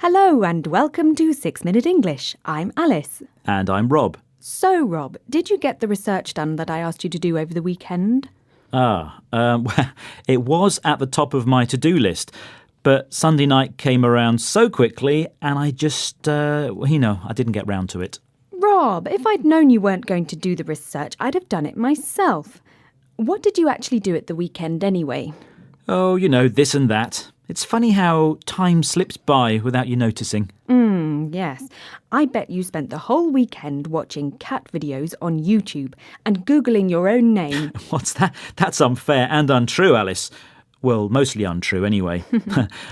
Hello and welcome to 6 Minute English. I'm Alice. And I'm Rob. So, Rob, did you get the research done that I asked you to do over the weekend? It was at the top of my to-do list, but Sunday night came around so quickly and I just, I didn't get round to it. Rob, if I'd known you weren't going to do the research, I'd have done it myself. What did you actually do at the weekend anyway? Oh, this and that. It's funny how time slips by without you noticing. Yes. I bet you spent the whole weekend watching cat videos on YouTube and Googling your own name. What's that? That's unfair and untrue, Alice. Well, mostly untrue anyway.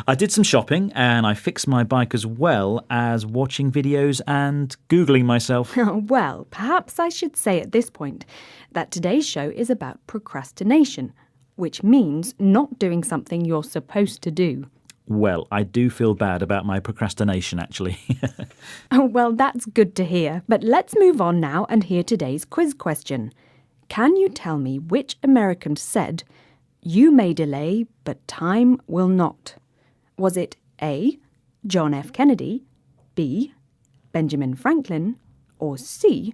I did some shopping and I fixed my bike as well as watching videos and Googling myself. Well, perhaps I should say at this point that today's show is about procrastination, which means not doing something you're supposed to do. Well, I do feel bad about my procrastination, actually. Oh, well, that's good to hear. But let's move on now and hear today's quiz question. Can you tell me which American said, "You may delay, but time will not"? Was it A, John F. Kennedy, B, Benjamin Franklin, or C,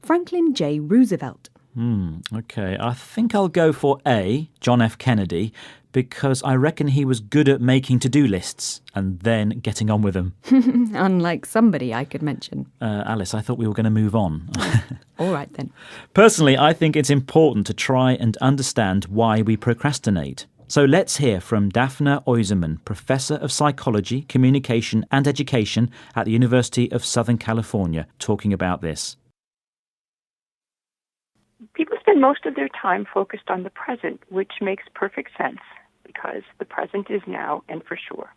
Franklin J. Roosevelt? OK, I think I'll go for A, John F. Kennedy, because I reckon he was good at making to-do lists and then getting on with them. Unlike somebody I could mention. Alice, I thought we were going to move on. All right then. Personally, I think it's important to try and understand why we procrastinate. So let's hear from Daphne Oyserman, Professor of Psychology, Communication and Education at the University of Southern California, talking about this. People spend most of their time focused on the present, which makes perfect sense because the present is now and for sure.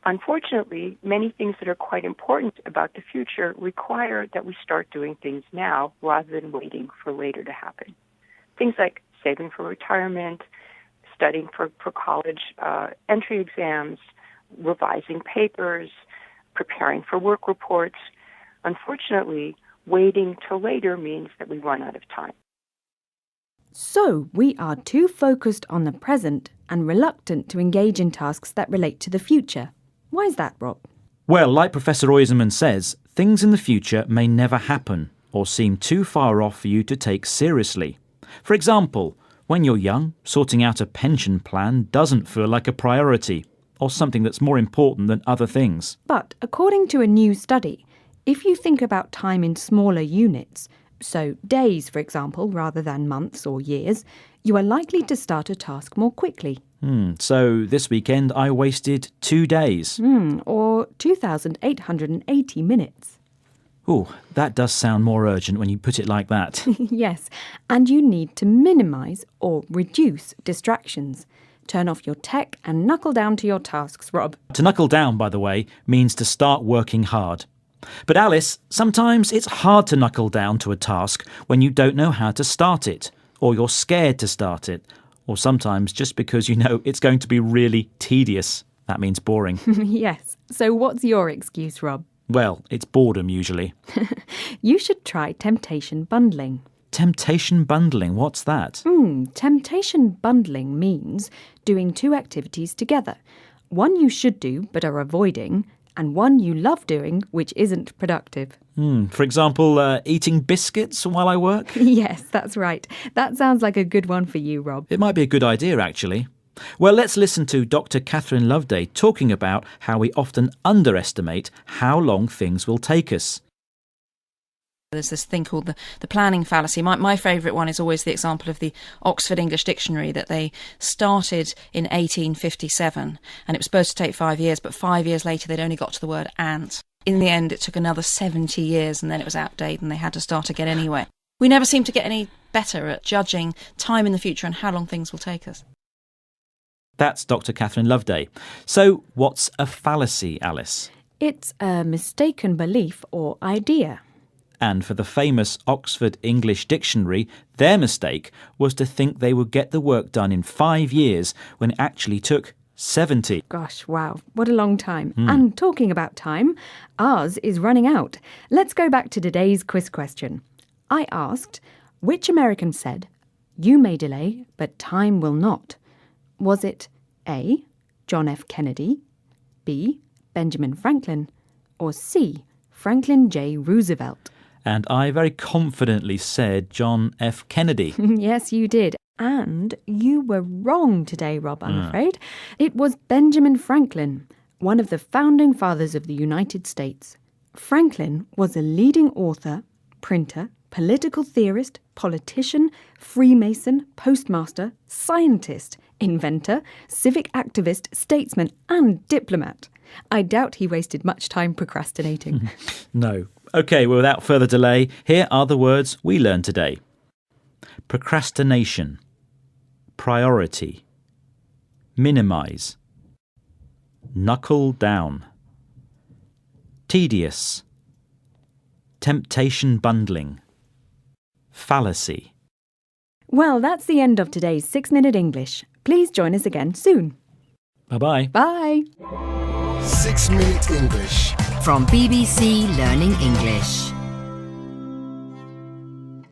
Unfortunately, many things that are quite important about the future require that we start doing things now rather than waiting for later to happen. Things like saving for retirement, studying for college entry exams, revising papers, preparing for work reports. Unfortunately, waiting till later means that we run out of time. So, we are too focused on the present and reluctant to engage in tasks that relate to the future. Why is that, Rob? Well, like Professor Oyserman says, things in the future may never happen or seem too far off for you to take seriously. For example, when you're young, sorting out a pension plan doesn't feel like a priority or something that's more important than other things. But according to a new study, if you think about time in smaller units, so days, for example, rather than months or years, you are likely to start a task more quickly. So this weekend I wasted 2 days. Or 2,880 minutes. Oh, that does sound more urgent when you put it like that. Yes, and you need to minimise or reduce distractions. Turn off your tech and knuckle down to your tasks, Rob. To knuckle down, by the way, means to start working hard. But Alice, sometimes it's hard to knuckle down to a task when you don't know how to start it, or you're scared to start it, or sometimes just because you know it's going to be really tedious. That means boring. Yes, so what's your excuse, Rob? Well, it's boredom usually. You should try temptation bundling. Temptation bundling, what's that? Temptation bundling means doing two activities together. One you should do but are avoiding, and one you love doing which isn't productive. For example, eating biscuits while I work? Yes, that's right. That sounds like a good one for you, Rob. It might be a good idea, actually. Well, let's listen to Dr. Catherine Loveday talking about how we often underestimate how long things will take us. There's this thing called the planning fallacy. My favourite one is always the example of the Oxford English Dictionary that they started in 1857 and it was supposed to take 5 years, but 5 years later they'd only got to the word ant. In the end it took another 70 years and then it was outdated and they had to start again anyway. We never seem to get any better at judging time in the future and how long things will take us. That's Dr. Catherine Loveday. So what's a fallacy, Alice? It's a mistaken belief or idea. And for the famous Oxford English Dictionary, their mistake was to think they would get the work done in 5 years when it actually took 70. Gosh, wow, what a long time. And talking about time, ours is running out. Let's go back to today's quiz question. I asked, which American said, "You may delay, but time will not"? Was it A, John F. Kennedy, B, Benjamin Franklin? Or C. Franklin J. Roosevelt? And I very confidently said John F. Kennedy. Yes, you did. And you were wrong today, Rob, I'm afraid. It was Benjamin Franklin, one of the founding fathers of the United States. Franklin was a leading author, printer, political theorist, politician, Freemason, postmaster, scientist, inventor, civic activist, statesman, and diplomat. I doubt he wasted much time procrastinating. No. OK, well, without further delay, here are the words we learned today. Procrastination. Priority. Minimise. Knuckle down. Tedious. Temptation bundling. Fallacy. Well, that's the end of today's 6-Minute English. Please join us again soon. Bye-bye. Bye. 6-Minute English. From BBC Learning English.